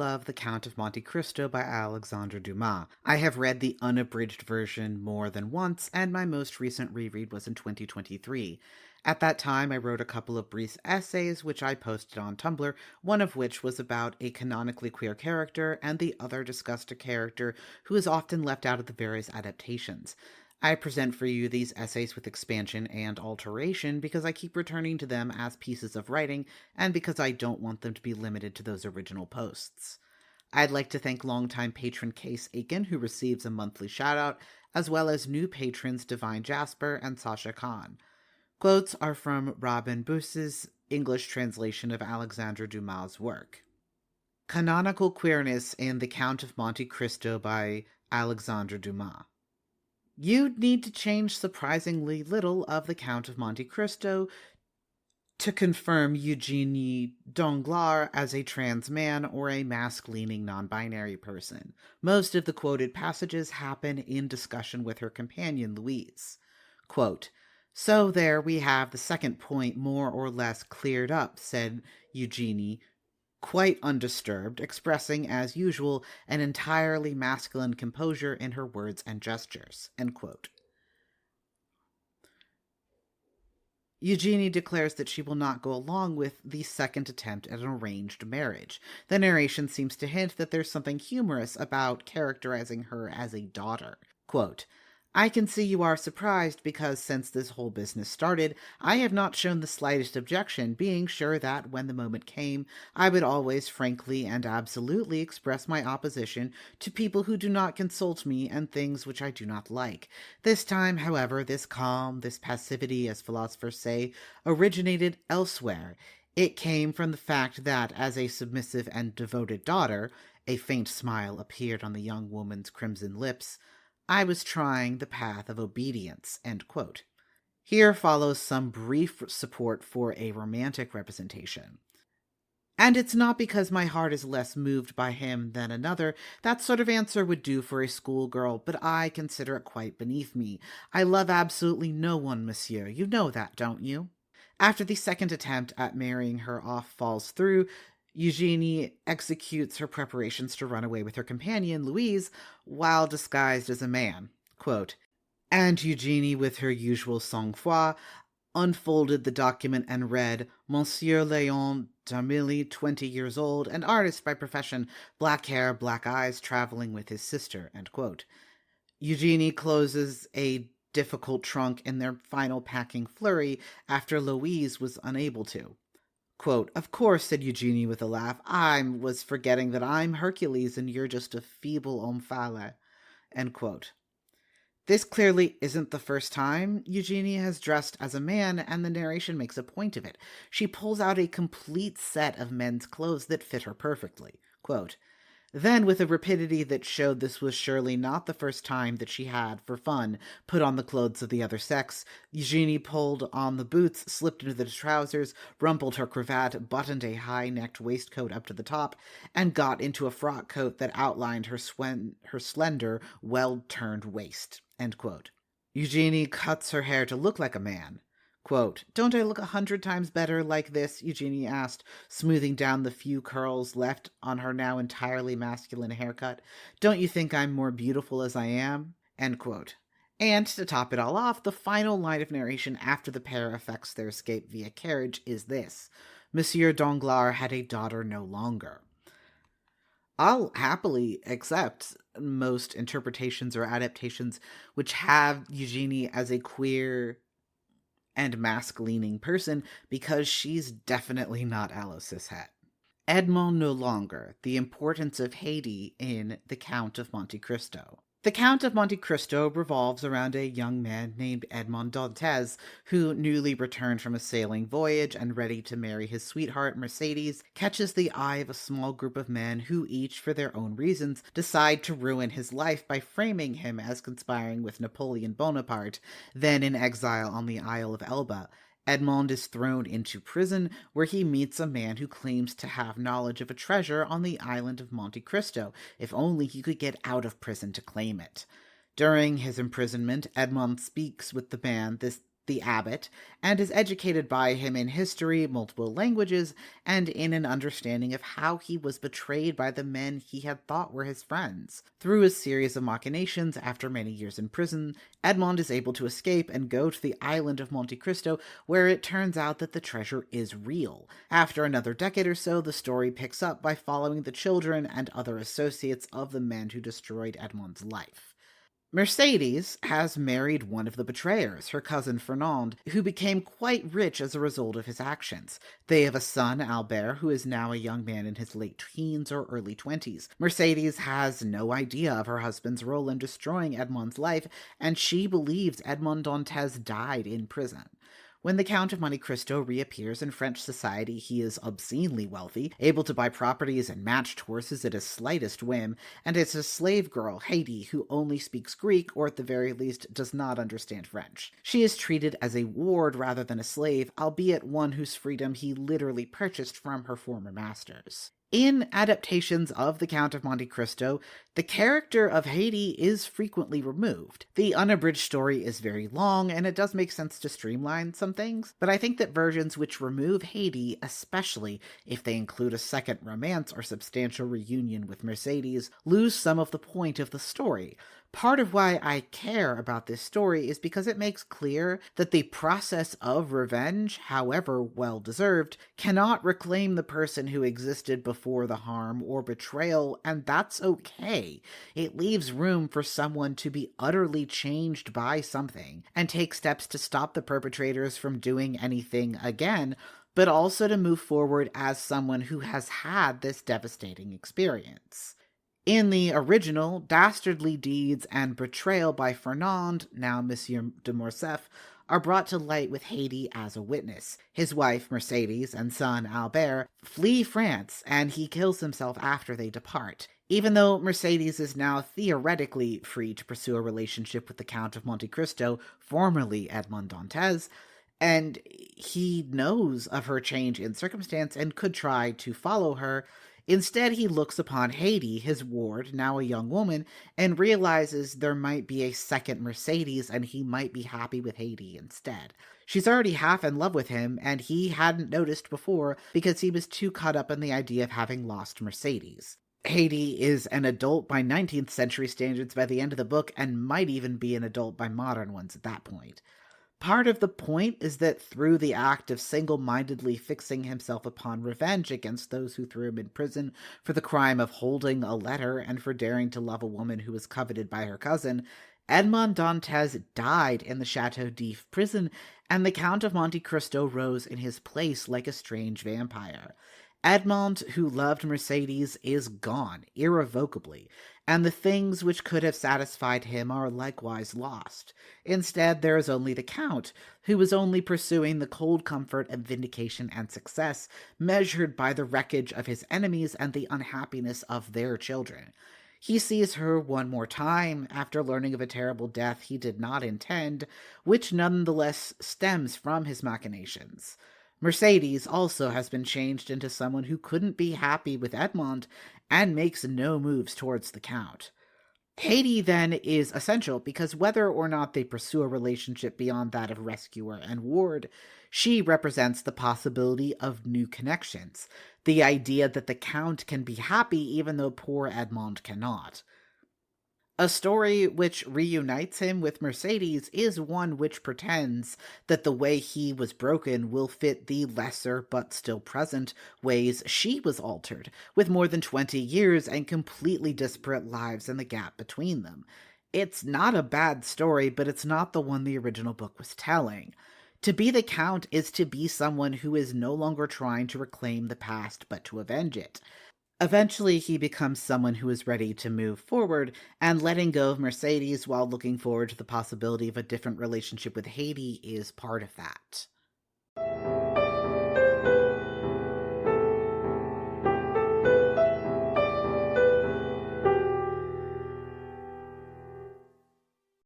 love The Count of Monte Cristo by Alexandre Dumas. I have read the unabridged version more than once, and my most recent reread was in 2023. At that time, I wrote a couple of brief essays, which I posted on Tumblr, one of which was about a canonically queer character, and the other discussed a character who is often left out of the various adaptations. I present for you these essays with expansion and alteration because I keep returning to them as pieces of writing, and because I don't want them to be limited to those original posts. I'd like to thank longtime patron Case Aiken, who receives a monthly shoutout, as well as new patrons DivineJasper and Sasha Khan. Quotes are from Robin Buss's English translation of Alexandre Dumas' work. Canonical Queerness in The Count of Monte Cristo by Alexandre Dumas. You'd need to change surprisingly little of The Count of Monte Cristo to confirm Eugenie Danglars as a trans man or a mask-leaning non-binary person. Most of the quoted passages happen in discussion with her companion, Louise. Quote, "So there we have the second point more or less cleared up," said Eugenie, quite undisturbed, expressing, as usual, an entirely masculine composure in her words and gestures. End quote. Eugenie declares that she will not go along with the second attempt at an arranged marriage. The narration seems to hint that there's something humorous about characterizing her as a daughter. Quote, "I can see you are surprised because since this whole business started, I have not shown the slightest objection, being sure that when the moment came, I would always frankly and absolutely express my opposition to people who do not consult me and things which I do not like. This time, however, this calm, this passivity, as philosophers say, originated elsewhere. It came from the fact that, as a submissive and devoted daughter," a faint smile appeared on the young woman's crimson lips, "I was trying the path of obedience." End quote. Here follows some brief support for a romantic representation. "And it's not because my heart is less moved by him than another. That sort of answer would do for a schoolgirl, but I consider it quite beneath me. I love absolutely no one, monsieur. You know that, don't you?" After the second attempt at marrying her off falls through, Eugenie executes her preparations to run away with her companion, Louise, while disguised as a man. Quote, "And Eugenie, with her usual sang-froid, unfolded the document and read, 'Monsieur Léon Darmilly, 20 years old, an artist by profession, black hair, black eyes, traveling with his sister.'" End quote. Eugenie closes a difficult trunk in their final packing flurry after Louise was unable to. Quote, "Of course," said Eugenie with a laugh, "I was forgetting that I'm Hercules and you're just a feeble omphale." End quote. This clearly isn't the first time Eugenie has dressed as a man, and the narration makes a point of it. She pulls out a complete set of men's clothes that fit her perfectly. Quote, "Then, with a rapidity that showed this was surely not the first time that she had, for fun, put on the clothes of the other sex, Eugenie pulled on the boots, slipped into the trousers, rumpled her cravat, buttoned a high-necked waistcoat up to the top, and got into a frock coat that outlined her slender, well-turned waist." End quote. Eugenie cuts her hair to look like a man. Quote, "Don't I look 100 times better like this?" Eugenie asked, smoothing down the few curls left on her now entirely masculine haircut. "Don't you think I'm more beautiful as I am?" End quote. And to top it all off, the final line of narration after the pair effects their escape via carriage is this: "Monsieur Danglars had a daughter no longer." I'll happily accept most interpretations or adaptations which have Eugenie as a queer and mask-leaning person, because she's definitely not allo-cishet. Edmond no longer, the importance of Haiti in The Count of Monte Cristo. The Count of Monte Cristo revolves around a young man named Edmond Dantes, who, newly returned from a sailing voyage and ready to marry his sweetheart Mercedes, catches the eye of a small group of men who each, for their own reasons, decide to ruin his life by framing him as conspiring with Napoleon Bonaparte, then in exile on the Isle of Elba. Edmond is thrown into prison, where he meets a man who claims to have knowledge of a treasure on the island of Monte Cristo, if only he could get out of prison to claim it. During his imprisonment, Edmond speaks with the man the abbot, and is educated by him in history, multiple languages, and in an understanding of how he was betrayed by the men he had thought were his friends. Through a series of machinations after many years in prison, Edmond is able to escape and go to the island of Monte Cristo, where it turns out that the treasure is real. After another decade or so, the story picks up by following the children and other associates of the men who destroyed Edmond's life. Mercedes has married one of the betrayers, her cousin Fernand, who became quite rich as a result of his actions. They have a son, Albert, who is now a young man in his late teens or early 20s. Mercedes has no idea of her husband's role in destroying Edmond's life, and she believes Edmond Dantes died in prison. When the Count of Monte Cristo reappears in French society, he is obscenely wealthy, able to buy properties and matched horses at his slightest whim, and it's a slave girl, Haydée, who only speaks Greek, or at the very least does not understand French. She is treated as a ward rather than a slave, albeit one whose freedom he literally purchased from her former masters. In adaptations of The Count of Monte Cristo, the character of Haydée is frequently removed. The unabridged story is very long, and it does make sense to streamline some things, but I think that versions which remove Haydée, especially if they include a second romance or substantial reunion with Mercedes, lose some of the point of the story. Part of why I care about this story is because it makes clear that the process of revenge, however well-deserved, cannot reclaim the person who existed before the harm or betrayal, and that's okay. It leaves room for someone to be utterly changed by something, and take steps to stop the perpetrators from doing anything again, but also to move forward as someone who has had this devastating experience. In the original, dastardly deeds and betrayal by Fernand, now Monsieur de Morcerf, are brought to light with Haydée as a witness. His wife, Mercedes, and son, Albert, flee France, and he kills himself after they depart. Even though Mercedes is now theoretically free to pursue a relationship with the Count of Monte Cristo, formerly Edmond Dantes, and he knows of her change in circumstance and could try to follow her, instead, he looks upon Haydée, his ward, now a young woman, and realizes there might be a second Mercedes and he might be happy with Haydée instead. She's already half in love with him, and he hadn't noticed before because he was too caught up in the idea of having lost Mercedes. Haydée is an adult by 19th century standards by the end of the book and might even be an adult by modern ones at that point. Part of the point is that through the act of single-mindedly fixing himself upon revenge against those who threw him in prison for the crime of holding a letter and for daring to love a woman who was coveted by her cousin, Edmond Dantes died in the Chateau d'If prison, and the Count of Monte Cristo rose in his place like a strange vampire. Edmond, who loved Mercedes, is gone, irrevocably, and the things which could have satisfied him are likewise lost. Instead, there is only the Count, who is only pursuing the cold comfort of vindication and success, measured by the wreckage of his enemies and the unhappiness of their children. He sees her one more time after learning of a terrible death he did not intend, which nonetheless stems from his machinations. Mercedes also has been changed into someone who couldn't be happy with Edmond and makes no moves towards the Count. Haydée then is essential because whether or not they pursue a relationship beyond that of rescuer and ward, she represents the possibility of new connections, the idea that the Count can be happy even though poor Edmond cannot. A story which reunites him with Mercedes is one which pretends that the way he was broken will fit the lesser but still present ways she was altered, with more than 20 years and completely disparate lives in the gap between them. It's not a bad story, but it's not the one the original book was telling. To be the Count is to be someone who is no longer trying to reclaim the past but to avenge it. Eventually, he becomes someone who is ready to move forward, and letting go of Mercedes while looking forward to the possibility of a different relationship with Haydée is part of that.